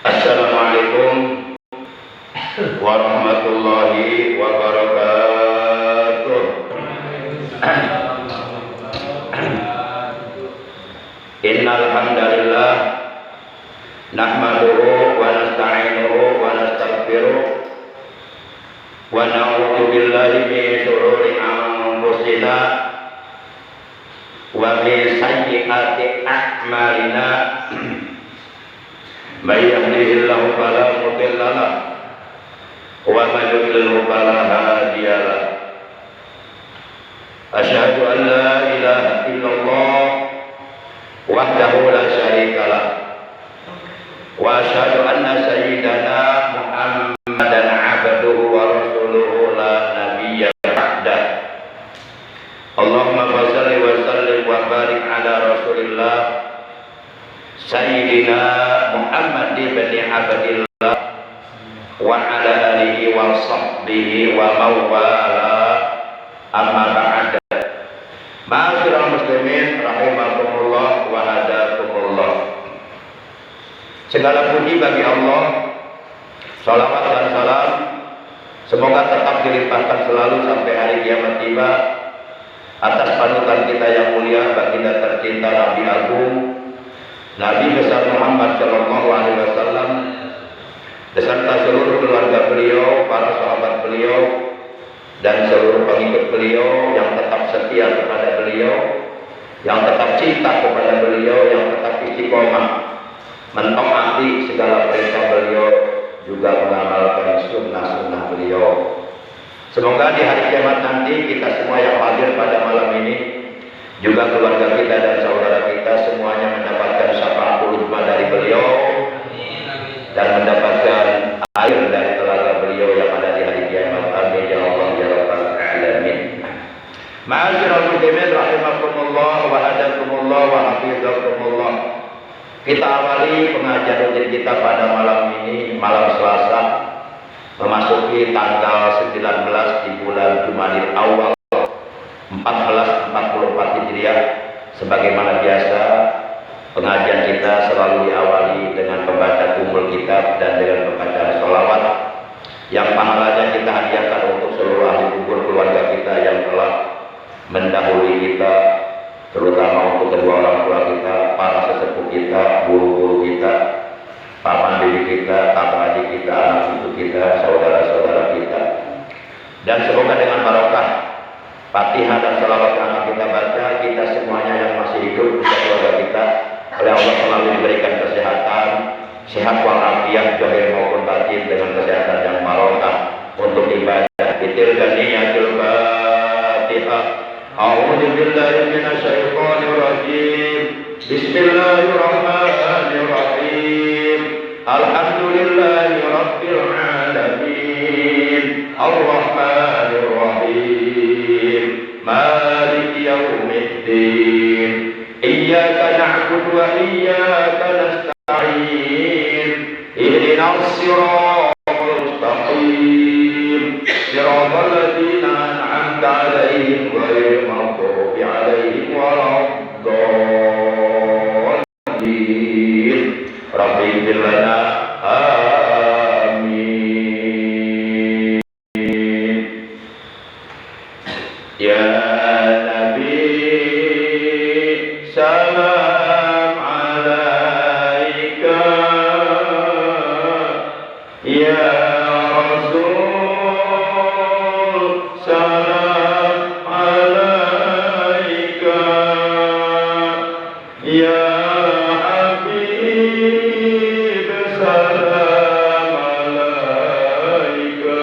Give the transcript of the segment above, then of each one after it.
Assalamualaikum warahmatullahi wabarakatuh. Innal hamdalillah nahmaduhu wa nasta'inuhu wa nastaghfiruh wa na'udzu billahi min shururi anfusina wa min sayyiati a'malina. May yahdihillahu fala mudilla lahu wa may yudlil fala hadiya lahu. Asyhadu an la ilaha illallah wahdahu la syarika lah wa asyhadu anna sayyidana Muhammadan abduhu wa rasuluhu la nabiyya ba'dah. Allahumma shalli wa sallim wa barik ala rasulillah sayyidina Muhammad ibn Abdillah wa ala alihi wa sahbihi wa mawala, amma ba'da. Ma'asyiral muslimin rahimakumullah wa hadakumullah. Segala puji bagi Allah, salawat dan salam semoga tetap dilimpahkan selalu sampai hari kiamat tiba atas panutan kita yang mulia, baginda tercinta Nabi Agung, Nabi besar Muhammad sallallahu alaihi wasallam, beserta seluruh keluarga beliau, para sahabat beliau, dan seluruh pengikut beliau yang tetap setia kepada beliau, yang tetap cinta kepada beliau, yang tetap istiqomah mentaati segala perintah beliau, juga mengamalkan sunnah-sunnah beliau. Semoga di hari kiamat nanti kita semua yang hadir pada malam ini, juga keluarga kita dan saudara kita semuanya mendapatkan syafaat uzma dari beliau dan mendapatkan air dari telaga beliau yang ada di hari kiamat. Amin ya Allah ya rabbal alamin. Ma'asyiral muslimin rahimakumullah wa hadakumullah wa hafizakumullah. Kita awali pengajian rutin kita pada malam ini, malam Selasa, memasuki tanggal 19 di bulan Jumadil Awal 1444 Hijriah. Sebagaimana biasa, pengajian kita selalu diawali dengan membaca ummul kitab dan dengan membaca sholawat yang pahalanya kita hadiahkan untuk seluruh ahli kubur keluarga kita yang telah mendahului kita, terutama untuk kedua orang tua kita, para sesepuh kita, guru-guru kita, paman bibi kita, kakak adik kita, anak cucu kita, saudara-saudara kita. Dan semoga dengan barokah Fatihah dan salawat yang akan kita baca, kita semuanya yang masih hidup di keluarga kita oleh Allah selalu diberikan kesehatan, sehat walafiat zahir maupun batin, dengan kesehatan yang barokah untuk ibadah. Bitilka niyatul Fatihah. A'udzu billahi minasyaitonir rajim. Bismillahirrahmanirrahim. Alhamdulillahi rabbil alamin. Arrahmanir rahim. Maliki yaumiddin. Iyyaka na'budu wa iyyaka nasta'in. Ihdinas siratal mustaqim. Siratal ladzina an'amta 'alaihim ghairil maghdubi 'alaihim waladdallin. Rabbi ighfir lana. Amin. Ya Nabi salam alaika, ya Rasul salam alaika, ya Habib salam alaika.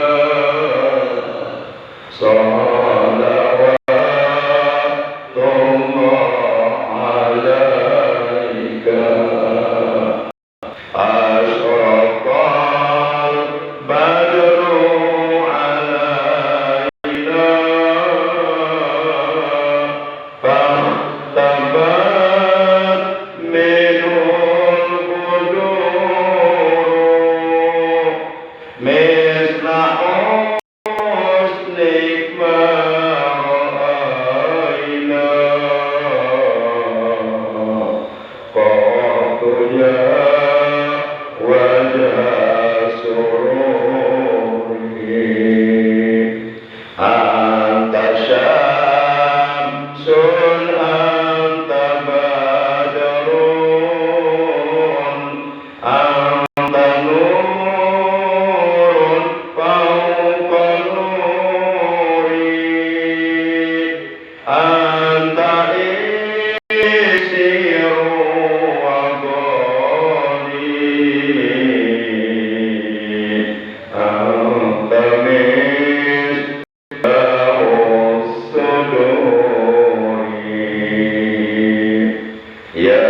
Ya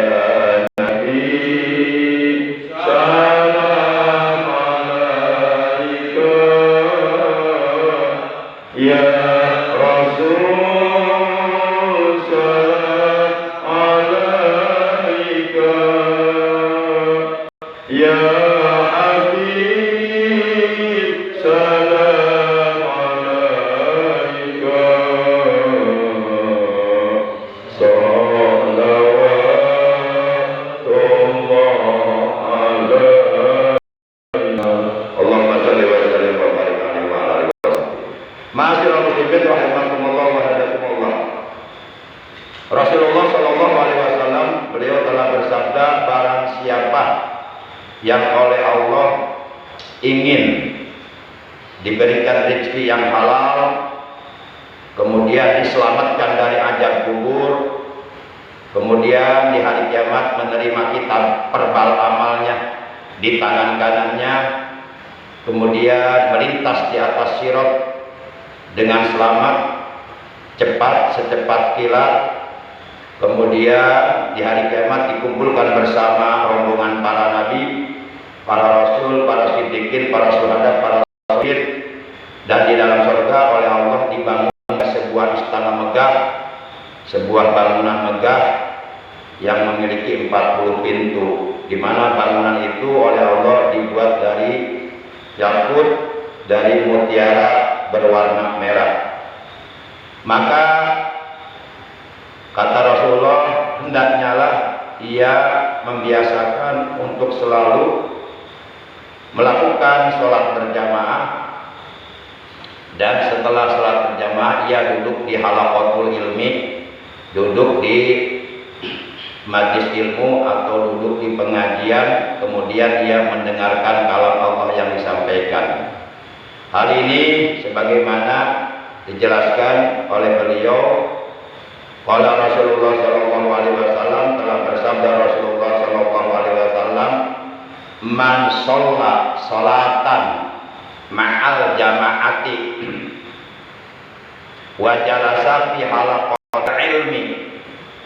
Nabi salam alaika, ya Rasul salam alaika, ya Habib salam alaika, Allahumma shalli wa sallim wa barik alaihi wa ala alihi wa sahbihi. Ma'asyiral muslimin rahimakumullah wa hadakumullah. Rasulullah sallallahu alaihi wasallam beliau telah bersabda, barang siapa yang oleh Allah ingin diberikan rezeki yang halal, kemudian diselamatkan dari azab kubur, kemudian di hari kiamat menerima kitab perbal amalnya di tangan kanannya, kemudian melintas di atas sirat dengan selamat, cepat secepat kilat, kemudian di hari kiamat dikumpulkan bersama rombongan para nabi, para rasul, para siddiqin, para syuhada, para shahid, dan di dalam surga oleh Allah dibangun sebuah istana megah, sebuah bangunan megah yang memiliki 40 pintu, di mana bangunan itu oleh Allah dibuat dari yakut, dari mutiara berwarna merah. Maka kata Rasulullah, hendaknya lah ia membiasakan untuk selalu melakukan sholat berjamaah, dan setelah sholat berjamaah ia duduk di halaqatul ilmi, duduk di majlis ilmu atau duduk di pengajian, kemudian ia mendengarkan kalam Allah yang disampaikan. Hal ini sebagaimana dijelaskan oleh beliau, qala Rasulullah sallallahu alaihi wasallam, telah bersabda Rasulullah sallallahu alaihi wasallam, man shalla salatan ma'al jama'ati wa jalasa fi halaqatil ilmi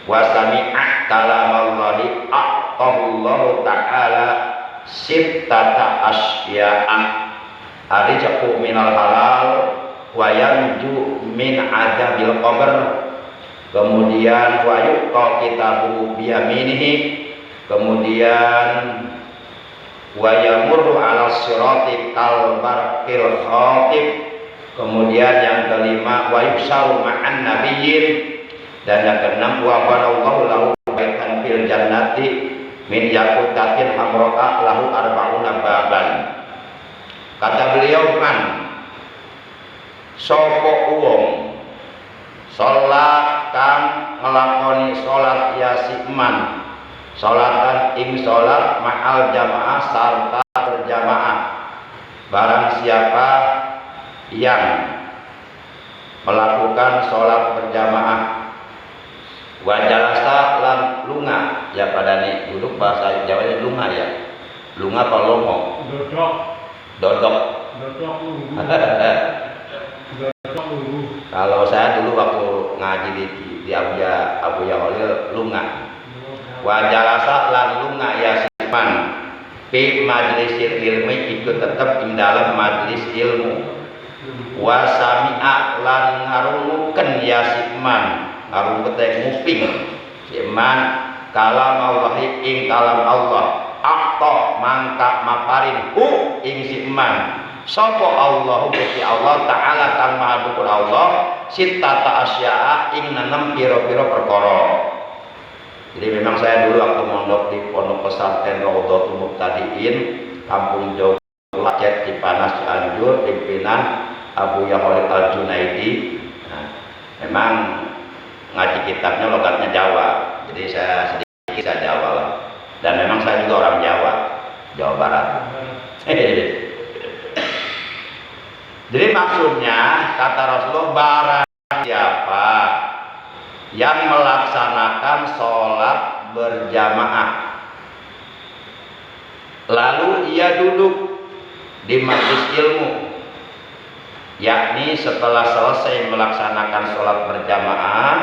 wa sami'a kalamallahi a'tahullahu ta'ala sittata asya'a arijaqu minal halal wa yanju min adabil qabr, kemudian wa yuqta kitabu biyaminihi, kemudian wa yamurru ala sirati kal barqil khatib, kemudian yang kelima wa yusaru ma'an nabiyyin, dan yang keenam wa banallahu lahu baitan fil jannati min yaqutatin hamra'a lahu arba'una baban. Kata beliau, man sapa wong salat kang nglakoni salat yasiman, salatan ing salat ma'al jamaah sarta berjamaah, barang siapa yang melakukan salat berjamaah, wajalasa lan lunga, ya pada nih duduk bahasa Jawanya lunga ya, lunga apa lomo? Dodok. Kalau saya dulu waktu ngaji di Abuya Holil lunga. Wajalasa lan lunga ya siman fi majlisil ilmi, ikut tetap di dalam majlis ilmu. Wasami'a lan ngarungukeun ya siman, ngarungukeun nguping siman kalam Allah ing kalam Allah, akta mangka maparin hu ing siman sapa Allah Gusti Allah taala kang maha dhuwur Allah sittata asya'a ing nenem pira-pira perkara. Jadi memang saya dulu waktu mondok di pondok pesantren Raudhatul Muqtadiin, Kampung Jawa, Aceh, Cipanas, Cianjur, pimpinan Abu Yahya Al-Junaidi. Nah, memang ngaji kitabnya logatnya Jawa, jadi saya sedikit bisa Jawa lah. Dan memang saya juga orang Jawa, Jawa Barat. Jadi maksudnya kata Rasulullah, barang siapa yang melaksanakan sholat berjamaah lalu ia duduk di majlis ilmu, yakni setelah selesai melaksanakan sholat berjamaah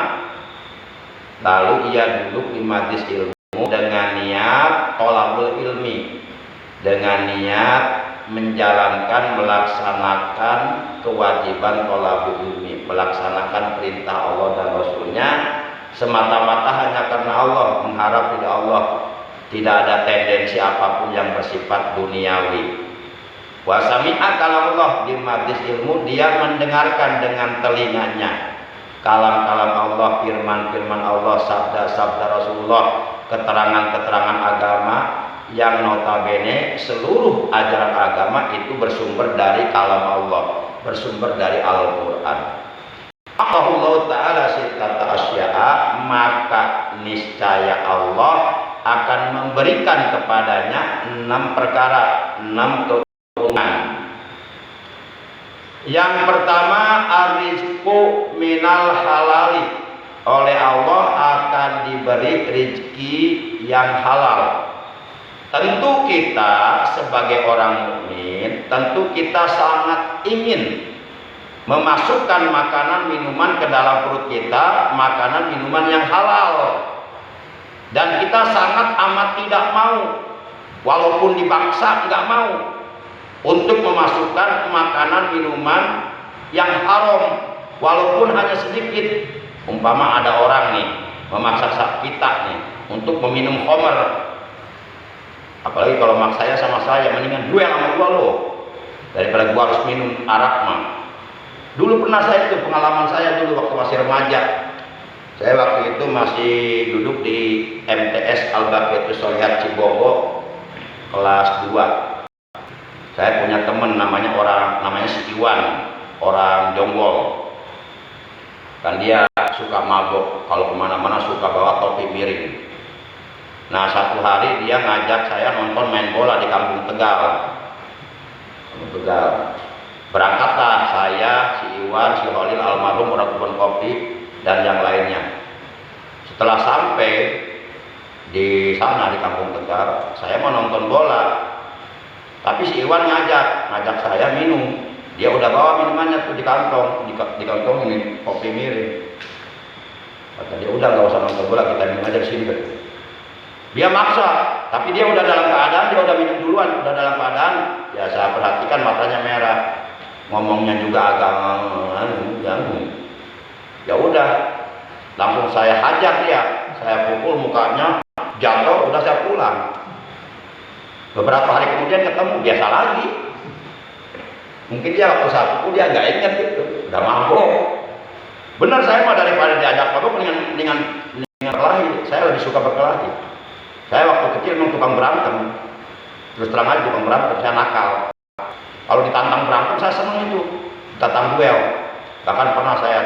lalu ia duduk di majlis ilmu dengan niat thalabul ilmi, dengan niat menjalankan, melaksanakan kewajiban thalabul ilmi, melaksanakan perintah Allah dan Rasulnya semata-mata hanya karena Allah, mengharap ridha Allah, tidak ada tendensi apapun yang bersifat duniawi. Wa sami'a kalamullah, di majlis ilmu dia mendengarkan dengan telinganya kalam-kalam Allah, firman-firman Allah, sabda-sabda Rasulullah, keterangan-keterangan agama yang notabene seluruh ajaran agama itu bersumber dari kalam Allah, bersumber dari Al-Quran. Allah Ta'ala sittata asya'a, maka niscaya Allah akan memberikan kepadanya 6 perkara, 6 keuntungan. Yang pertama, ar-rizqu minal halali, oleh Allah akan diberi rezeki yang halal. Tentu kita sebagai orang mukmin, tentu kita sangat ingin memasukkan makanan minuman ke dalam perut kita, makanan minuman yang halal, dan kita sangat amat tidak mau, walaupun dipaksa nggak mau, untuk memasukkan makanan minuman yang haram walaupun hanya sedikit. Umpama ada orang nih memaksa kita nih untuk meminum khamr, apalagi kalau maksanya sama saya, mendingan duel sama gua lo daripada gua harus minum arak mah. Dulu pernah saya itu, pengalaman saya dulu waktu masih remaja. Saya waktu itu masih duduk di MTS Al-Baqiyatu Sholihat Cibogo kelas 2. Saya punya teman namanya si Iwan, orang Jonggol. Dan dia suka mabok, kalau kemana-mana suka bawa topi miring. Nah, satu hari dia ngajak saya nonton main bola di Kampung Tegal. Berangkatlah saya, si Iwan, si Holil, almarhum orang kebun kopi, dan yang lainnya. Setelah sampai di sana di Kampung Tegal, saya mau nonton bola, tapi si Iwan ngajak saya minum. Dia udah bawa minumannya tuh di kantong ini kopi miring. Kata dia, udah nggak usah nonton bola, kita minum aja di sini. Dia maksa, tapi dia udah dalam keadaan, dia udah minum duluan, udah dalam keadaan. Ya saya perhatikan matanya merah, ngomongnya juga agak ganggu. Ya udah, langsung saya hajar dia, saya pukul mukanya, jatuh, udah saya pulang. Beberapa hari kemudian ketemu, biasa lagi. Mungkin dia waktu saya pukul dia nggak ingat gitu, udah mabuk. Benar, saya mah daripada diajak mabuk dengan berkelahi, saya lebih suka berkelahi. Saya waktu kecil memang tukang berantem, terus terang aja tukang berantem, saya nakal. Kalau ditantang berantem saya seneng itu, ditantang duel. Bahkan pernah saya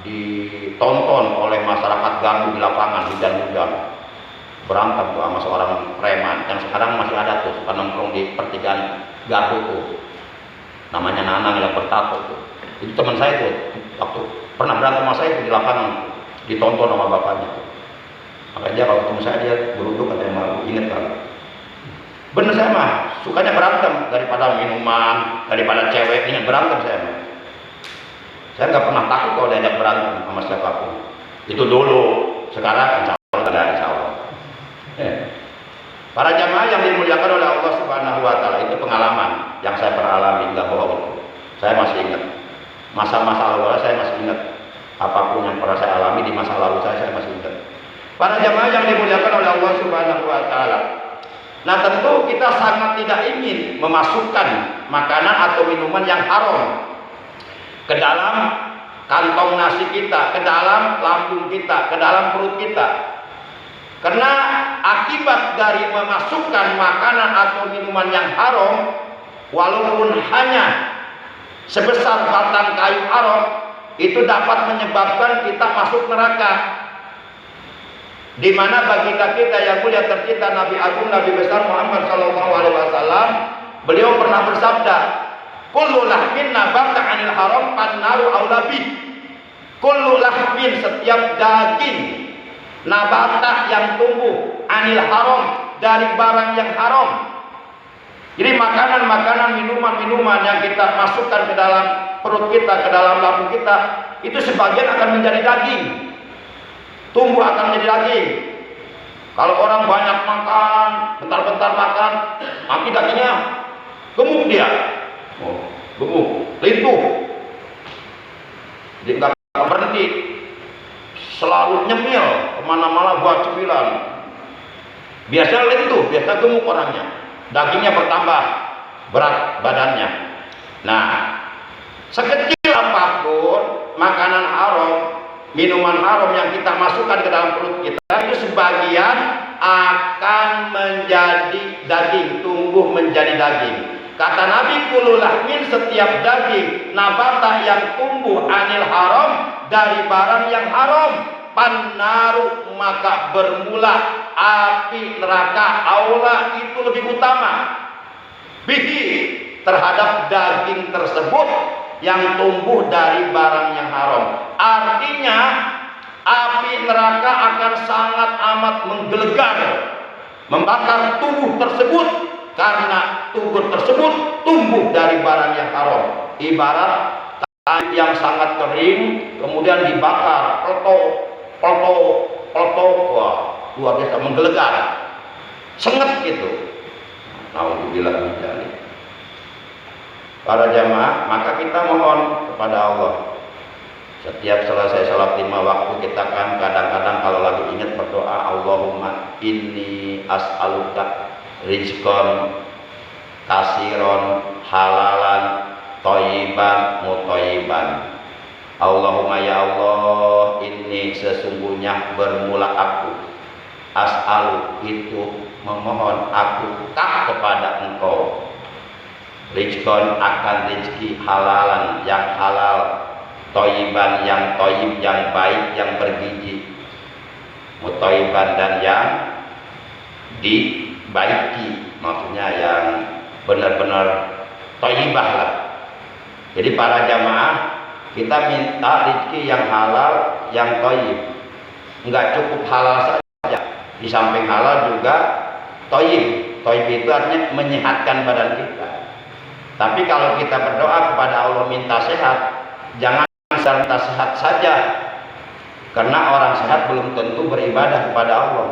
ditonton oleh masyarakat ganggu di lapangan hujan-hujan, berantem tuh sama seorang preman yang sekarang masih ada tuh, suka nongkrong di pertigaan Gardu tuh, namanya Nanang yang bertato tuh. Itu teman saya tuh, waktu pernah berantem sama saya tuh di lapangan, ditonton sama bapaknya tuh. Makanya dia kalau ketemu saya dia berunduk, katanya malu, inget kan. Bener, saya mah sukanya berantem daripada minuman, daripada cewek, ingat berantem saya mah. Saya nggak pernah takut kalau diajak berantem sama siapapun. Itu dulu, sekarang insya Allah tidak, insya Allah. Para jamaah yang dimuliakan oleh Allah Subhanahu Wa Taala, itu pengalaman yang saya pernah alami, nggak bohong. Saya masih ingat masa-masa lalu, saya masih ingat apapun yang pernah saya alami di masa lalu saya masih ingat. Para jamaah yang dimuliakan oleh Allah Subhanahu Wa Taala. Nah, tentu kita sangat tidak ingin memasukkan makanan atau minuman yang haram ke dalam kantong nasi kita, ke dalam lambung kita, ke dalam perut kita. Karena akibat dari memasukkan makanan atau minuman yang haram, walaupun hanya sebesar batang kayu haram, itu dapat menyebabkan kita masuk neraka. Di mana baginda kita yang mulia tercinta Nabi Agung Nabi besar Muhammad SAW, beliau pernah bersabda, kullu lahmin nabata 'anil haram fannaru aula bih. Kullu lahmin, setiap daging, nabata yang tumbuh 'anil haram, dari barang yang haram. Jadi makanan-makanan, minuman-minuman yang kita masukkan ke dalam perut kita, ke dalam lambung kita, itu sebagian akan menjadi daging, tumbuh akan menjadi daging. Kalau orang banyak makan, bentar-bentar makan, nanti dagingnya gemuk dia. Gemuk, lintuh. Jadi nggak berhenti, selalu nyemil kemana-mana buat cemilan. Biasanya lintuh, biasa gemuk orangnya. Dagingnya bertambah berat badannya. Nah, sekecil apapun makanan haram, minuman haram yang kita masukkan ke dalam perut kita, itu sebagian akan menjadi daging, tumbuh menjadi daging. Kata Nabi, kullu lahmin, setiap daging nabata yang tumbuh anil haram, dari barang yang haram, pannaru, maka bermula api neraka, aula, itu lebih utama bihi, terhadap daging tersebut yang tumbuh dari barang yang haram. Artinya api neraka akan sangat amat menggelegar, membakar tubuh tersebut, karena tubuh tersebut tumbuh dari barang yang haram. Ibarat kayu yang sangat kering kemudian dibakar, peletok, wah, luar biasa, menggelegar, senget gitu. Alhamdulillah menjadi. Para jamaah, maka kita mohon kepada Allah, setiap selesai sholat 5 waktu kita kan kadang-kadang kalau lagi ingat berdoa, Allahumma inni as'aluka rizqan kasiron halalan thayyiban mutayyiban. Allahumma, ya Allah, ini sesungguhnya bermula aku, as'alu, itu memohon aku kepada engkau, rizqan, akan rizki, halalan, yang halal, thayyiban, yang thayyib, yang baik, yang bergizi, mutayyiban, dan yang dibaiki, maksudnya yang benar-benar thayyibah lah. Jadi para jamaah, kita minta rezeki yang halal, yang thayyib. Enggak cukup halal saja, di samping halal juga thayyib. Thayyib itu artinya menyehatkan badan kita. Tapi kalau kita berdoa kepada Allah minta sehat, jangan minta sehat saja, karena orang sehat belum tentu beribadah kepada Allah.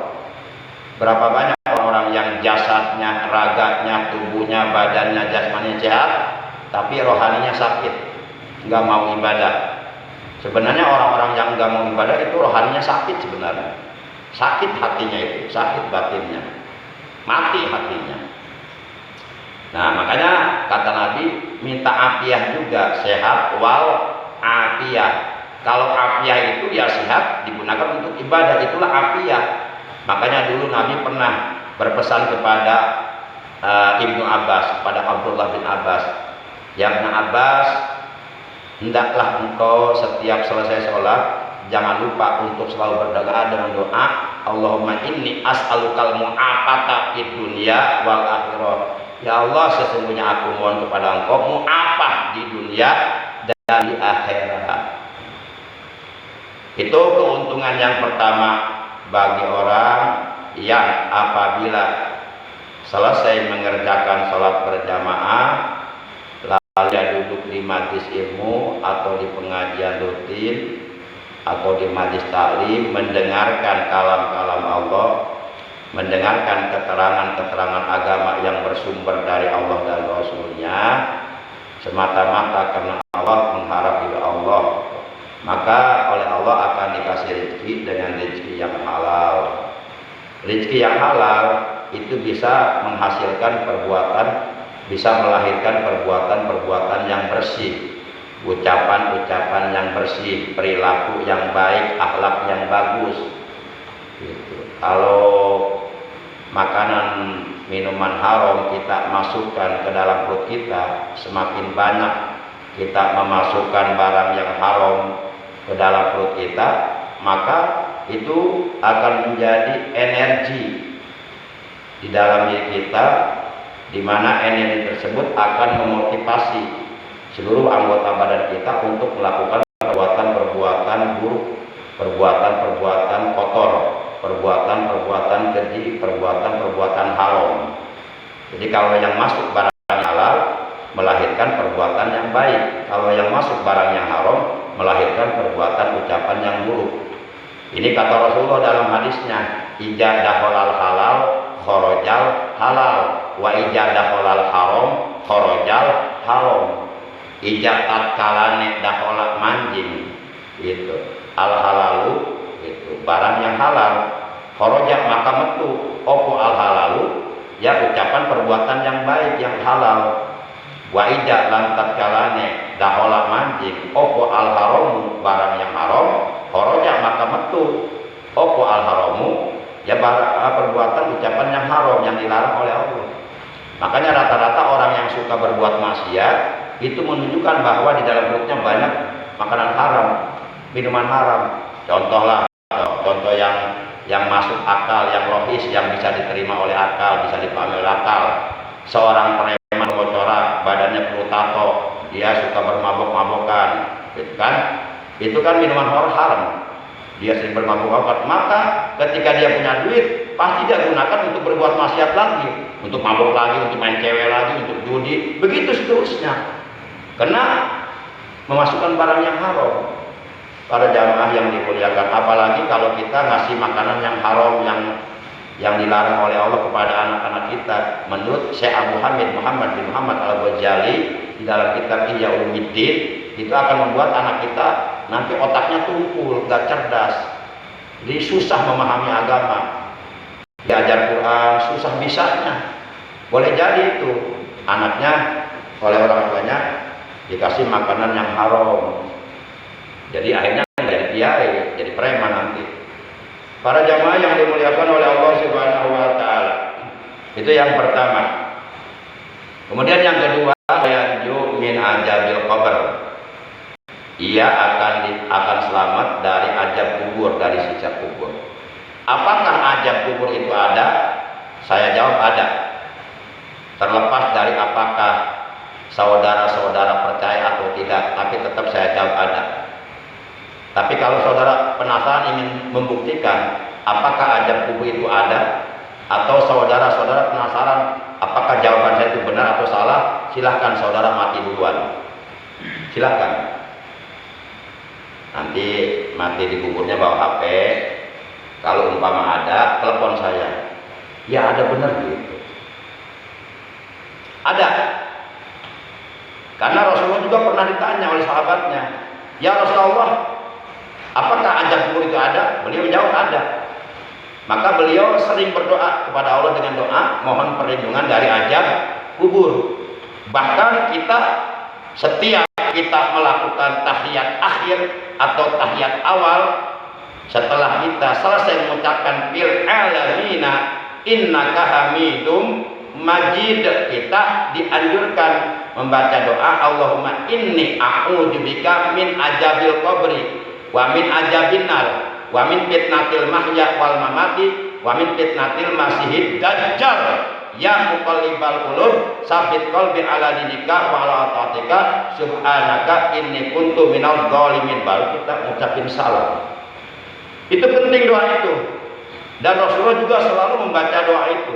Berapa banyak orang-orang yang jasadnya, raganya, tubuhnya, badannya, jasmaninya sehat, tapi rohaninya sakit, nggak mau ibadah. Sebenarnya orang-orang yang nggak mau ibadah itu rohaninya sakit sebenarnya. Sakit hatinya itu, sakit batinnya, mati hatinya. Nah, makanya kata Nabi, minta afiah juga, sehat wal afiah. Kalau afiah itu ya sehat digunakan untuk ibadah, itulah afiah. Makanya dulu Nabi pernah berpesan kepada Ibnu Abbas, kepada Abdullah bin Abbas, ya Ibnu Abbas, hendaklah engkau setiap selesai sholat jangan lupa untuk selalu berdoa dengan doa, Allahumma inni as'alukal mu'afata fid dunya wal akhirah. Ya Allah, sesungguhnya aku mohon kepada engkau mu'afah di dunia dan di akhirat. Itu keuntungan yang pertama bagi orang yang apabila selesai mengerjakan sholat berjamaah, lalu dia duduk di majlis ilmu atau di pengajian rutin atau di majlis taklim, mendengarkan kalam-kalam Allah, mendengarkan keterangan-keterangan agama yang bersumber dari Allah dan Rasulnya, semata-mata karena Allah, mengharap ridha Allah, maka oleh Allah akan dikasih rezeki dengan rezeki yang halal. Rezeki yang halal itu bisa menghasilkan perbuatan, bisa melahirkan perbuatan-perbuatan yang bersih, ucapan-ucapan yang bersih, perilaku yang baik, akhlak yang bagus. Gitu. Kalau makanan minuman haram kita masukkan ke dalam perut kita, semakin banyak kita memasukkan barang yang haram ke dalam perut kita, maka itu akan menjadi energi di dalam diri kita, di mana energi tersebut akan memotivasi seluruh anggota badan kita untuk melakukan perbuatan-perbuatan buruk, perbuatan-perbuatan kotor, perbuatan-perbuatan keji, perbuatan-perbuatan haram. Jadi kalau yang masuk barang halal melahirkan perbuatan yang baik, kalau yang masuk barang yang haram melahirkan perbuatan ucapan yang buruk. Ini kata Rasulullah dalam hadisnya, ija dakhalal halal kharajal halal wa ija dakhalal haram kharajal haram. Ija tatkalane dakhala manjing itu al halalu itu barang yang halal, kharaja maka metu opo al halalu ya ucapan perbuatan yang baik yang halal. Wa ija lan tatkalane dakhala manjing opo al haramu barang yang haram, kharaja maka metu opo al haramu ya perbuatan ucapan yang haram yang dilarang oleh Allah. Makanya rata-rata orang yang suka berbuat maksiat itu menunjukkan bahwa di dalam perutnya banyak makanan haram, minuman haram. Contoh yang masuk akal, yang logis, yang bisa diterima oleh akal, bisa dipahami oleh akal. Seorang preman bocorak, badannya penuh tato, dia suka bermabok-mabokan, gitu kan? Itu kan minuman haram. Dia sering bermabok-mabokan. Maka ketika dia punya duit, pasti dia gunakan untuk berbuat maksiat lagi, untuk mabok lagi, untuk main cewek lagi, untuk judi, begitu seterusnya. Karena memasukkan barang yang haram. Para jamaah yang dimuliakan, apalagi kalau kita ngasih makanan yang haram, yang dilarang oleh Allah kepada anak-anak kita. Menurut Syekh Abu Hamid Muhammad bin Muhammad Al-Ghazali di dalam kitab Ihya Ulumuddin, itu akan membuat anak kita nanti otaknya tumpul, gak cerdas, jadi susah memahami agama, diajar Quran susah bisanya. Boleh jadi itu anaknya oleh orang tuanya dikasih makanan yang haram, jadi akhirnya jadi kiai, jadi preman nanti. Para jamaah yang dimuliakan oleh Allah Subhanahu wa taala. Itu yang pertama. Kemudian yang kedua, yanju min ajabil qabr. Ia akan selamat dari azab kubur, dari siksa kubur. Apakah azab kubur itu ada? Saya jawab ada. Terlepas dari apakah saudara-saudara percaya atau tidak, tapi tetap saya jawab ada. Tapi kalau saudara penasaran ingin membuktikan apakah azab kubur itu ada, atau saudara-saudara penasaran apakah jawaban saya itu benar atau salah, silahkan saudara mati duluan. Silahkan. Nanti mati di kuburnya bawa HP. Kalau umpama ada, telepon saya. Ya ada benar gitu. Ada. Karena Rasulullah juga pernah ditanya oleh sahabatnya, ya Rasulullah, apakah azab kubur itu ada? Beliau menjawab ada. Maka beliau sering berdoa kepada Allah dengan doa mohon perlindungan dari azab kubur. Bahkan kita setiap kita melakukan tahiyat akhir atau tahiyat awal, setelah kita selesai mengucapkan bil alamina innaka hamidum majid, kita dianjurkan membaca doa Allahumma inni a'udzubika min ajabil qabri wa min ajabin nar wa min fitnatil mahya wal mamati wa min fitnatil masihid dajjal ya muqallibal qulub sabit qalbi ala dinika wa ala taatika subhanaka inni kuntu minal zalimin. Baru kita mengucapkan salam. Itu penting doa itu. Dan Rasulullah juga selalu membaca doa itu.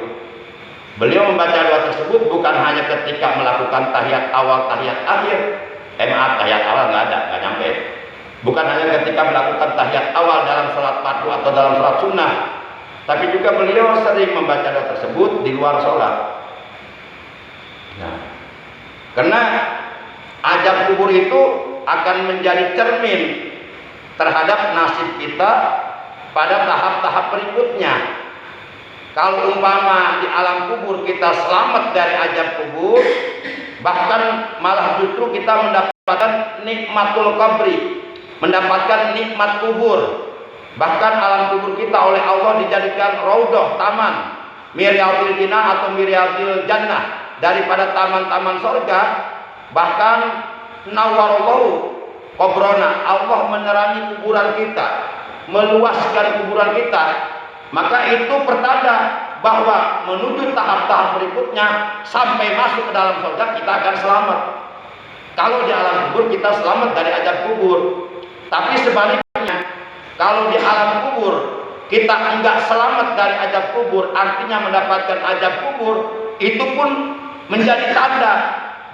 Beliau membaca doa tersebut bukan hanya ketika melakukan tahiyat awal, tahiyat akhir. Tahiyat awal nggak ada, nggak nyampe. Bukan hanya ketika melakukan tahiyat awal dalam sholat fardu atau dalam sholat sunnah, tapi juga beliau sering membaca doa tersebut di luar sholat. Nah, karena azab kubur itu akan menjadi cermin terhadap nasib kita pada tahap-tahap berikutnya. Kalau umpama di alam kubur kita selamat dari azab kubur, bahkan malah justru kita mendapatkan nikmatul qabri, mendapatkan nikmat kubur. Bahkan alam kubur kita oleh Allah dijadikan raudhah, taman, miryadil jinah atau miryadil jannah, daripada taman-taman surga. Bahkan nawwarallahu qabrana, Allah menerangi kuburan kita, meluaskan kuburan kita. Maka itu pertanda bahwa menuju tahap-tahap berikutnya sampai masuk ke dalam surga kita akan selamat. Kalau di alam kubur kita selamat dari azab kubur. Tapi sebaliknya, kalau di alam kubur kita enggak selamat dari azab kubur, artinya mendapatkan azab kubur, itu pun menjadi tanda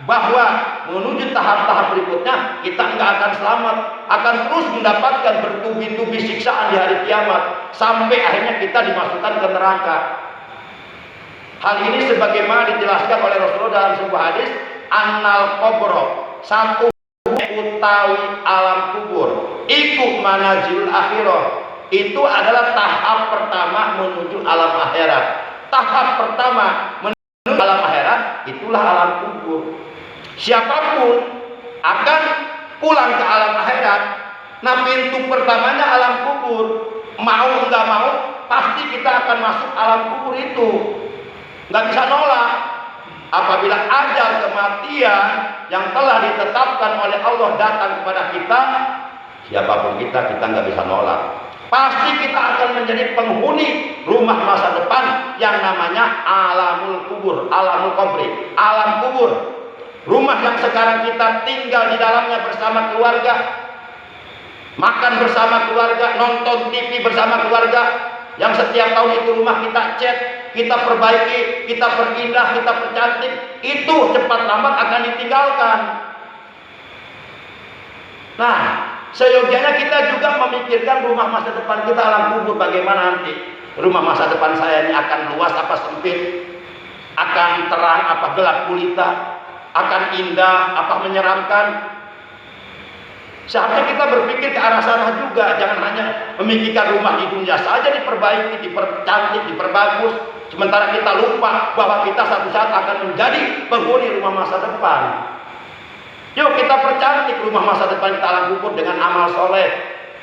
bahwa menuju tahap-tahap berikutnya kita nggak akan selamat, akan terus mendapatkan bertubi-tubi siksaan di hari kiamat sampai akhirnya kita dimasukkan ke neraka. Hal ini sebagaimana dijelaskan oleh Rasulullah dalam sebuah hadis, annal qabro, satu utawi alam kubur, iku manazilul akhirah, itu adalah tahap pertama menuju alam akhirat. Tahap pertama menuju alam akhirat itulah alam kubur. Siapapun akan pulang ke alam akhirat, nah pintu pertamanya alam kubur. Mau nggak mau pasti kita akan masuk alam kubur itu, nggak bisa nolak. Apabila ajal kematian yang telah ditetapkan oleh Allah datang kepada kita, siapapun kita nggak bisa nolak. Pasti kita akan menjadi penghuni rumah masa depan yang namanya alamul kubur, alamul qabri, alam kubur. Rumah yang sekarang kita tinggal di dalamnya bersama keluarga, makan bersama keluarga, nonton TV bersama keluarga, yang setiap tahun itu rumah kita cat, kita perbaiki, kita perindah, kita percantik, itu cepat lambat akan ditinggalkan. Nah, seyogianya kita juga memikirkan rumah masa depan kita alam kubur. Bagaimana nanti rumah masa depan saya ini akan luas apa sempit, akan terang apa gelap gulita, akan indah apa menyeramkan. Seharusnya kita berpikir ke arah sana juga. Jangan hanya memikirkan rumah di dunia saja diperbaiki, dipercantik, diperbagus, sementara kita lupa bahwa kita satu saat akan menjadi penghuni rumah masa depan. Yuk kita percantik rumah masa depan kita alam kubur dengan amal soleh,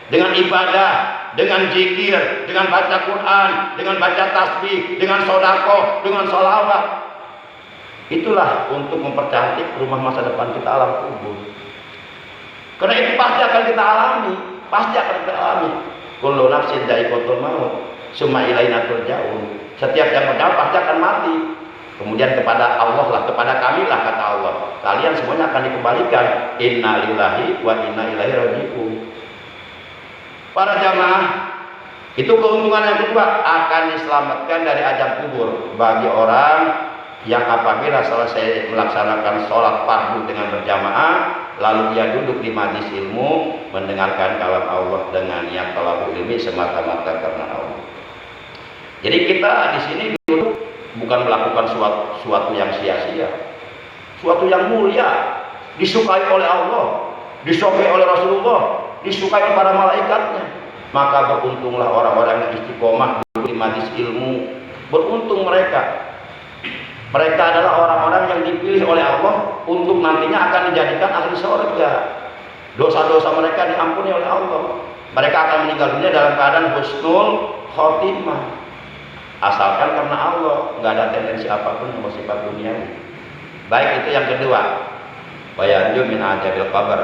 dengan ibadah, dengan zikir, dengan baca Quran, dengan baca tasbih, dengan sodako, dengan sholawat. Itulah untuk mempercantik rumah masa depan kita alam kubur. Karena itu pasti akan kita alami, pasti akan kita alami. Kullu nafsin dha'iqatul maut, summa ilaina turja'un. Setiap yang bernyawa pasti akan mati. Kemudian kepada Allah lah, kepada kami lah kata Allah, kalian semuanya akan dikembalikan. Inna lillahi wa inna ilaihi raji'un. Para jamaah, itu keuntungan yang kedua, akan diselamatkan dari azab kubur bagi orang yang apabila selesai melaksanakan sholat fardu dengan berjamaah, lalu ia duduk di majlis ilmu mendengarkan kalam Allah dengan niat talabul ilmi semata-mata karena Allah. Jadi kita di sini duduk bukan melakukan suatu yang sia-sia, suatu yang mulia, disukai oleh Allah, disukai oleh Rasulullah, disukai para malaikatnya. Maka beruntunglah orang-orang yang istiqomah duduk di majlis ilmu. Beruntung mereka. Mereka adalah orang-orang yang dipilih oleh Allah untuk nantinya akan dijadikan ahli surga. Dosa-dosa mereka diampuni oleh Allah. Mereka akan meninggal dunia dalam keadaan husnul khotimah. Asalkan karena Allah, nggak ada tendensi apapun yang bersifat duniawi. Baik, itu yang kedua. Wayanju min ajabil qabr.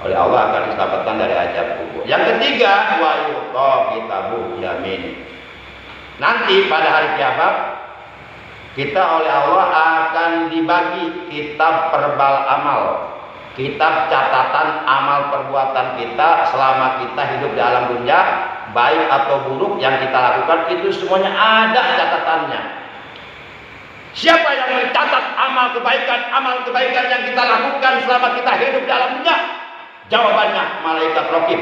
Oleh Allah akan diselamatkan dari azab kubur. Yang ketiga, wa yuqa kitabuh yamin. Nanti pada hari kiamat kita oleh Allah akan dibagi kitab perbal amal, kitab catatan amal perbuatan kita selama kita hidup di alam dunia, baik atau buruk yang kita lakukan, itu semuanya ada catatannya. Siapa yang mencatat amal kebaikan yang kita lakukan selama kita hidup di alam dunia? Jawabannya malaikat raqib.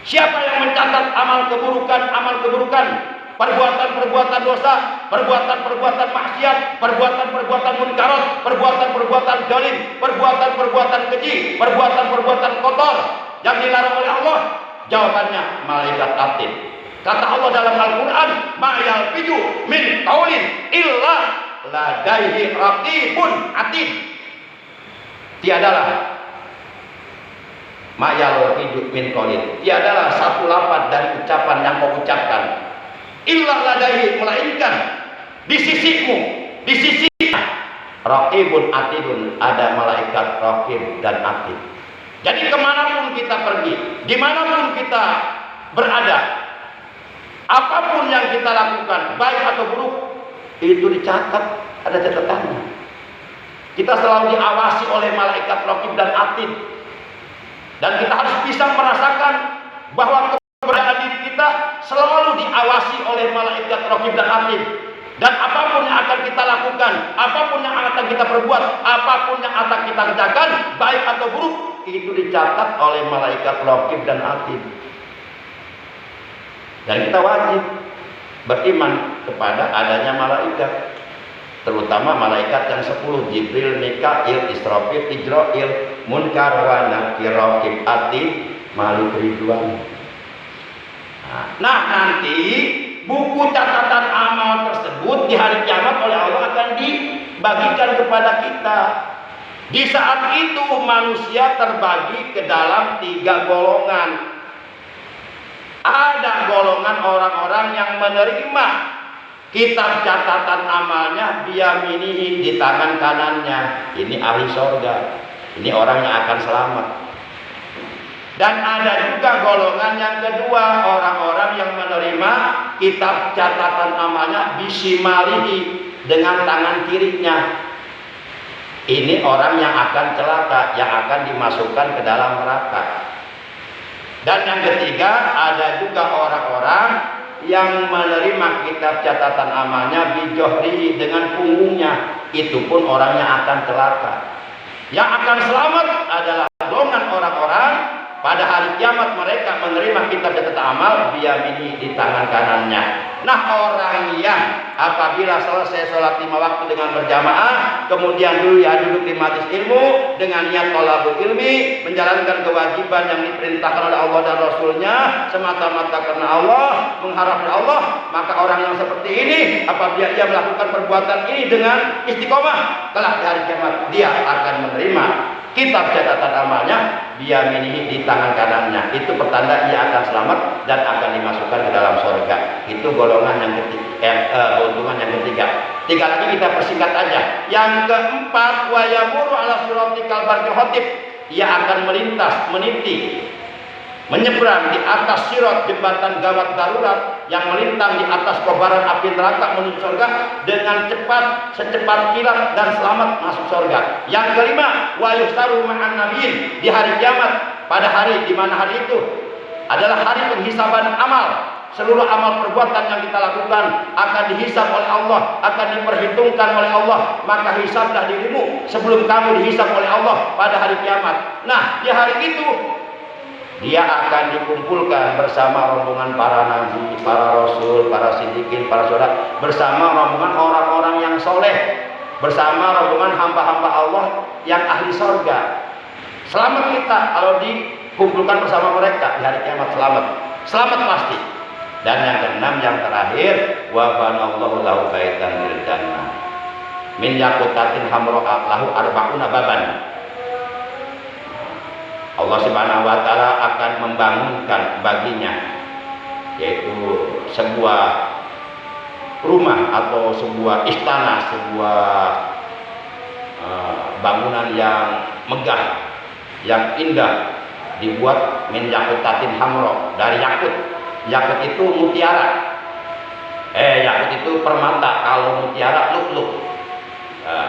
Siapa yang mencatat amal keburukan, perbuatan-perbuatan dosa, perbuatan-perbuatan maksiat, perbuatan-perbuatan munkarat, perbuatan-perbuatan zalim, perbuatan-perbuatan keji, perbuatan-perbuatan kotor yang dilarang oleh Allah? Jawabannya malaikat atid. Kata Allah dalam Al-Quran, ma yalfidu min qaulin illa ladaihi raqibun atid. Tiadalah ma yalfidu min qaulin, tiadalah satu lafaz dan ucapan yang kau ucapkan, illa ladaihi, melainkan di sisimu, di sisi raqibun atidun, ada malaikat raqib dan atid. Jadi kemanapun kita pergi, dimanapun kita berada, apapun yang kita lakukan, baik atau buruk, itu dicatat, ada catatannya. Kita selalu diawasi oleh malaikat raqib dan atid, dan kita harus bisa merasakan bahwa keberadaan diri kita selalu diawasi oleh malaikat raqib dan atid. Dan apapun yang akan kita lakukan, apapun yang akan kita perbuat, apapun yang akan kita kerjakan, baik atau buruk, itu dicatat oleh malaikat raqib dan atid. Dan kita wajib beriman kepada adanya malaikat, terutama malaikat yang 10, Jibril, Mikail, Israfil, Ijrail, Munkar, wa Nakir, raqib, atid, Malik, Ridwan. Nah, nanti buku catatan amal tersebut di hari kiamat oleh Allah akan dibagikan kepada kita. Di saat itu manusia terbagi ke dalam 3 golongan. Ada golongan orang-orang yang menerima kitab catatan amalnya biyaminihi, di tangan kanannya. Ini ahli surga. Ini orang yang akan selamat. Dan ada juga golongan yang kedua, orang-orang yang menerima kitab catatan amalnya bisimalihi, dengan tangan kirinya. Ini orang yang akan celaka, yang akan dimasukkan ke dalam neraka. Dan yang ketiga, ada juga orang-orang yang menerima kitab catatan amalnya bijohrihi, dengan punggungnya. Itu pun orang yang akan celaka. Yang akan selamat adalah golongan orang-orang pada hari kiamat mereka menerima kitab catatan amal biyamini, di tangan kanannya. Nah, orang yang apabila selesai sholat 5 waktu dengan berjamaah, kemudian duduk di majelis ilmu dengan niat thalabul ilmi, menjalankan kewajiban yang diperintahkan oleh Allah dan Rasulnya semata-mata karena Allah, mengharap dari Allah, maka orang yang seperti ini apabila ia melakukan perbuatan ini dengan istiqomah, kelak di hari kiamat dia akan menerima kitab catatan amalnya biyaminihi, di tangan kanannya. Itu pertanda ia akan selamat dan akan dimasukkan ke dalam surga. Itu golongan yang ketiga, keuntungan yang ketiga. 3 lagi kita persingkat aja. Yang keempat, wa yamuru ala siratikal barqil khatib, ia akan melintas, meniti, menyeberang di atas sirat, jembatan gawat darurat yang melintang di atas kobaran api neraka menuju surga dengan cepat, secepat kilat, dan selamat masuk surga. Yang kelima, wa yusaru ma'an nabiyyin, di hari kiamat, pada hari di mana hari itu adalah hari penghisaban amal. Seluruh amal perbuatan yang kita lakukan akan dihisab oleh Allah, akan diperhitungkan oleh Allah. Maka hisablah dirimu sebelum kamu dihisab oleh Allah pada hari kiamat. Nah, di hari itu dia akan dikumpulkan bersama rombongan para nabi, para rasul, para siddiqin, para syuhada, bersama rombongan orang-orang yang soleh, bersama rombongan hamba-hamba Allah yang ahli surga. Selamat kita kalau dikumpulkan bersama mereka di hari kiamat, selamat. Selamat pasti. Dan yang keenam, yang terakhir, wa banallahu lahu baitan fil jannah min yaqutatin hamra lahu arba'una baban. Allah Subhanahu wa taala akan membangunkan baginya, yaitu sebuah rumah atau sebuah istana, sebuah bangunan yang megah, yang indah, dibuat min yaqutatin hamra, dari yakut. Yakut itu mutiara. Yakut itu permata. Kalau mutiara lu'lu'.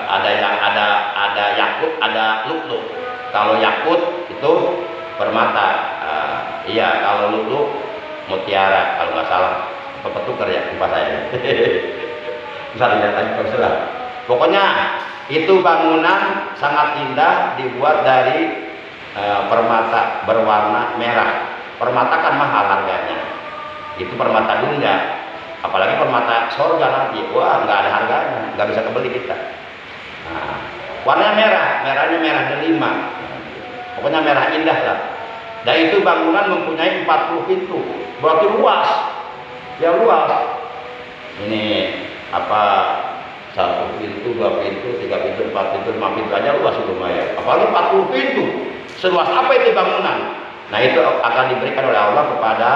Ada yakut, ada lu'lu'. Kalau yakut itu permata. Iya, kalau lu'lu' mutiara, kalau nggak salah. Petukar ya lupa saya. Bisa lihat aja kalau salah. Pokoknya itu bangunan sangat indah, dibuat dari permata berwarna merah. Permata kan mahal harganya. Itu permata dunia, apalagi permata surga nanti, wah nggak ada harganya, nggak bisa kebeli kita. Nah, warnanya merah, merahnya merah delima, pokoknya merah indah lah. Dan itu bangunan mempunyai 40 pintu, berarti luas, ya luas. Ini apa, 1 pintu, 2 pintu, 3 pintu, 4 pintu, 5 pintu aja luas lumayan. Apalagi 40 pintu, seluas apa itu bangunan? Nah, itu akan diberikan oleh Allah kepada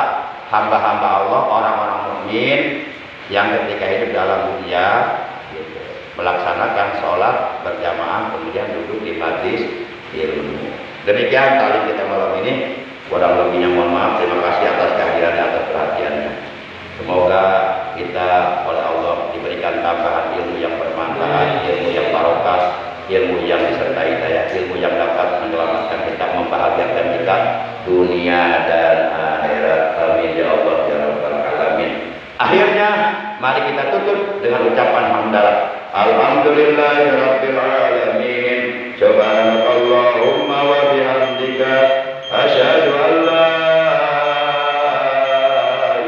hamba-hamba Allah, orang-orang mukmin yang ketika hidup dalam dunia gitu, melaksanakan sholat berjamaah, kemudian duduk di majelis ilmu. Demikian tadi kita malam ini. Kurang lebihnya mohon maaf. Terima kasih atas kehadirannya, atas perhatiannya. Semoga kita oleh Allah diberikan tambahan ilmu yang bermanfaat, ilmu yang barokah, ilmu yang disertai daya, ilmu yang dapat menyelamatkan kita, membahagiakan kita dunia dan akhirat. Amin ya Allah ya Rabbal alamin. Akhirnya Mari kita tutup dengan ucapan hamdalah. Alhamdulillahirabbil alamin. Subhanakallahumma wa bihamdika asyhadu an la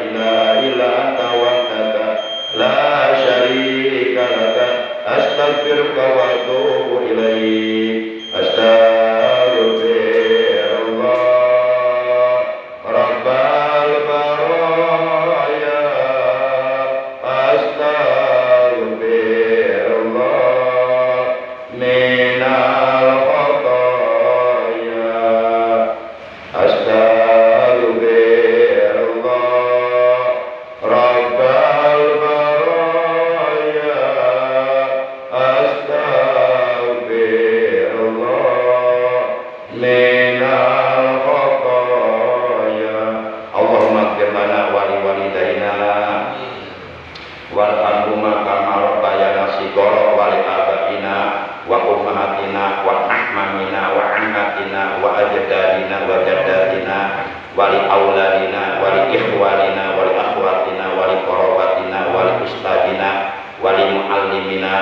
ilaha illa anta wahdaka la syarika laka astaghfiruka wa atubu ilaik. Astaghfirullah rabbal baraya. Astaghfirullah minal khataya. Astaghfirullah rabbal baraya. Astaghfirullah minal khataya. Allahumma ighfir lana wa li walidayna warhamhuma kama rabbayana shighara wa li abaina wa ummahatina wa ahmamina wa ammatina wa ajdadina wa jaddatina wa li auladina wa li ikhwanina wa li akhwatina wa li qarabatina wa li ustadina wa li muallimina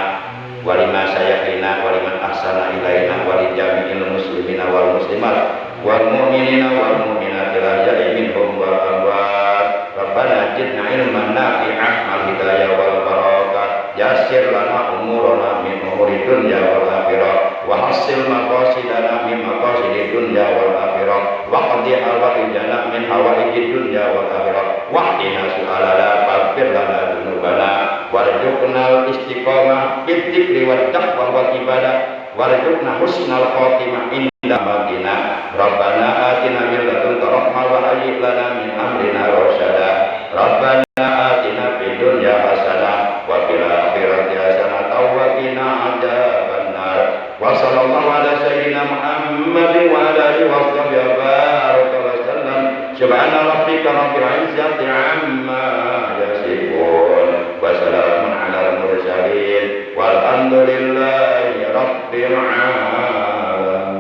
wa li masyayikhina wa li man ahsana ilaina wa li jami'il muslimina wal muslimat wal mu'minina wal mu'minati al-ahya'i minhum wal amwat. Rabbana zidna ilman nafi'an wal hidayah wal barakah. Yassir lana umurana min umuri dunya wal akhirah wa hassil maqasidana min maqasidid dunya wal akhirah wa qadi hawaijana min hawaijid dunya wal akhirah wa qina su'alana faghfir lana dzunubana warzuqna istiqamah fid dzikri wat taqwa wal ibadah warzuqna husnal khatimah inda matina. Rabbana atina min ladunka rahmah wa hayyi lana min amrina rasyada. Rabbana atina fid dunya hasanah wa fil akhirati hasanah wa qina adzabannar. Wa sallallahu ala sayyidina Muhammadin wa ala alihi wa sahbihi baraka wa sallam. Subhana rabbika rabbil izzati amma yasifun wa salamun alal mursalin walhamdulillahi rabbil alamin.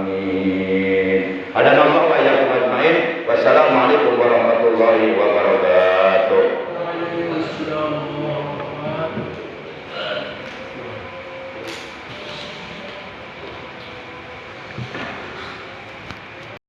Hadanallahu wa iyyakum ajmain. Wassalamualaikum warahmatullahi wabarakatuh. Waalaikumsalam.